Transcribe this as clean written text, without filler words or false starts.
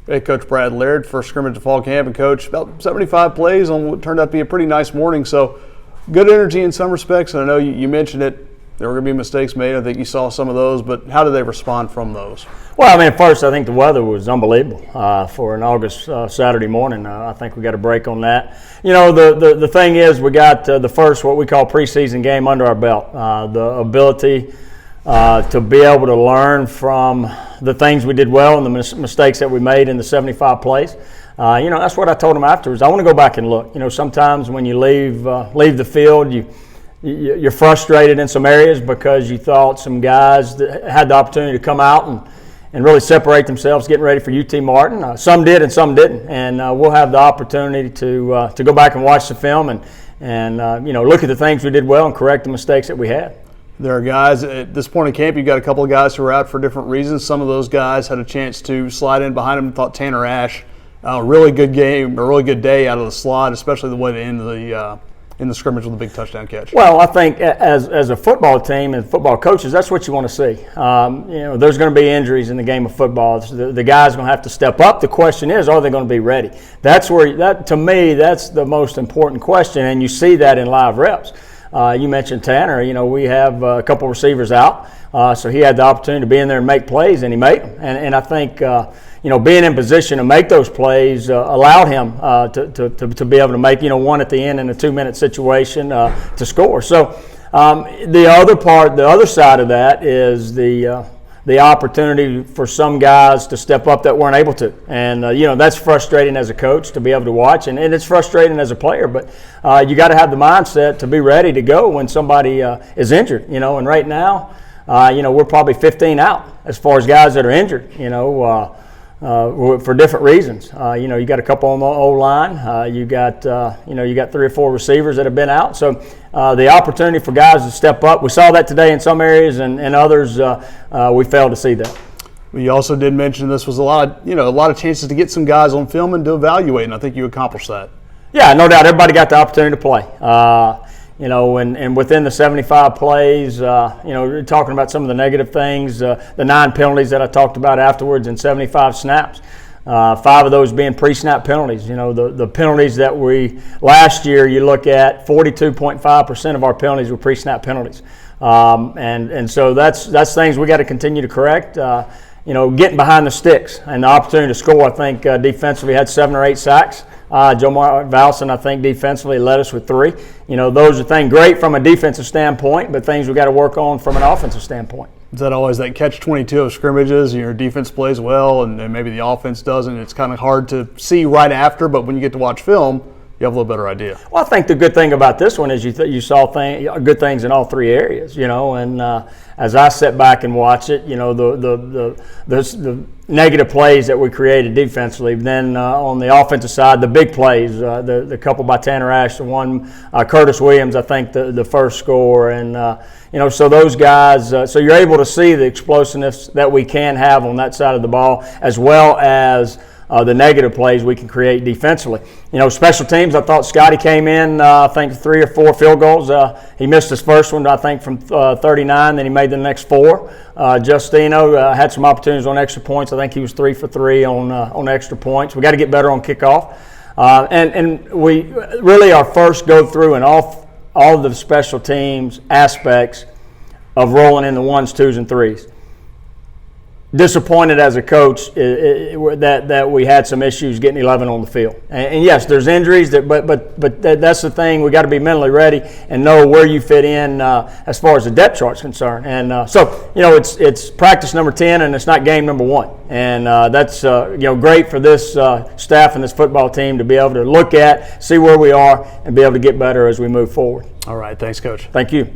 Hey, Coach Brad Laird, first scrimmage of fall camp, and Coach, about 75 plays on what turned out to be a pretty nice morning. So, good energy in some respects, and I know you mentioned it. There were going to be mistakes made. I think you saw some of those, but how did they respond from those? Well, I mean, first, I think the weather was unbelievable for an August Saturday morning. I think we got a break on that. You know, the thing is, we got the first what we call preseason game under our belt. The ability to be able to learn from the things we did well and the mistakes that we made in the 75 plays. You know, that's what I told them afterwards. I want to go back and look. You know, sometimes when you leave the field, you're frustrated in some areas because you thought some guys that had the opportunity to come out and really separate themselves getting ready for UT Martin. Some did and some didn't. And we'll have the opportunity to go back and watch the film and you know, look at the things we did well and correct the mistakes that we had. There are guys at this point in camp, you've got a couple of guys who are out for different reasons. Some of those guys had a chance to slide in behind them. Thought Tanner Ash, a really good game, a really good day out of the slot, especially the way to end in the scrimmage with a big touchdown catch. Well, I think as a football team and football coaches, that's what you want to see. You know, there's going to be injuries in the game of football. The guys are going to have to step up. The question is, are they going to be ready? That's where to me, that's the most important question, and you see that in live reps. You mentioned Tanner. You know, we have a couple receivers out, so he had the opportunity to be in there and make plays, and he made them. And I think you know, being in position to make those plays allowed him to be able to make, you know, one at the end in a 2-minute situation to score. So the other side of that is the opportunity for some guys to step up that weren't able to. And, you know, that's frustrating as a coach to be able to watch, and it's frustrating as a player. But you got to have the mindset to be ready to go when somebody is injured, you know. And right now, you know, we're probably 15 out as far as guys that are injured, you know, for different reasons. You know, you got a couple on the O-line. You got 3 or 4 receivers that have been out. So the opportunity for guys to step up, we saw that today in some areas, and others we failed to see that. You also did mention this was a lot of chances to get some guys on film and to evaluate, and I think you accomplished that. Yeah, no doubt. Everybody got the opportunity to play. You know, and within the 75 plays, you know, talking about some of the negative things, the 9 penalties that I talked about afterwards and 75 snaps, 5 of those being pre-snap penalties. You know, the penalties that last year, you look at 42.5% of our penalties were pre-snap penalties. And so that's things we got to continue to correct. You know, getting behind the sticks and the opportunity to score. I think defensively had 7 or 8 sacks. Joe Mark Valson, I think, defensively led us with 3. You know, those are things great from a defensive standpoint, but things we've got to work on from an offensive standpoint. Is that always that catch-22 of scrimmages? Your defense plays well, and maybe the offense doesn't. It's kind of hard to see right after, but when you get to watch film, you have a little better idea. Well, I think the good thing about this one is you saw good things in all 3 areas, you know, and as I sit back and watch it, you know, the negative plays that we created defensively. Then on the offensive side, the big plays, the couple by Tanner Ash, the one Curtis Williams, I think the first score, and you know, so those guys. So you're able to see the explosiveness that we can have on that side of the ball, as well as the negative plays we can create defensively. You know, special teams, I thought Scotty came in, I think 3 or 4 field goals. He missed his first one, I think, from 39, then he made the next 4. Justino had some opportunities on extra points. I think he was 3 for 3 on extra points. We got to get better on kickoff. And we really our first go through in all of the special teams aspects of rolling in the 1s, 2s, and 3s. Disappointed as a coach that we had some issues getting 11 on the field. And yes, there's injuries, but that's the thing. We got to be mentally ready and know where you fit in as far as the depth chart's concerned. And so, you know, it's practice number 10 and it's not game number 1. And that's you know, great for this staff and this football team to be able to look at, see where we are, and be able to get better as we move forward. All right, thanks, Coach. Thank you.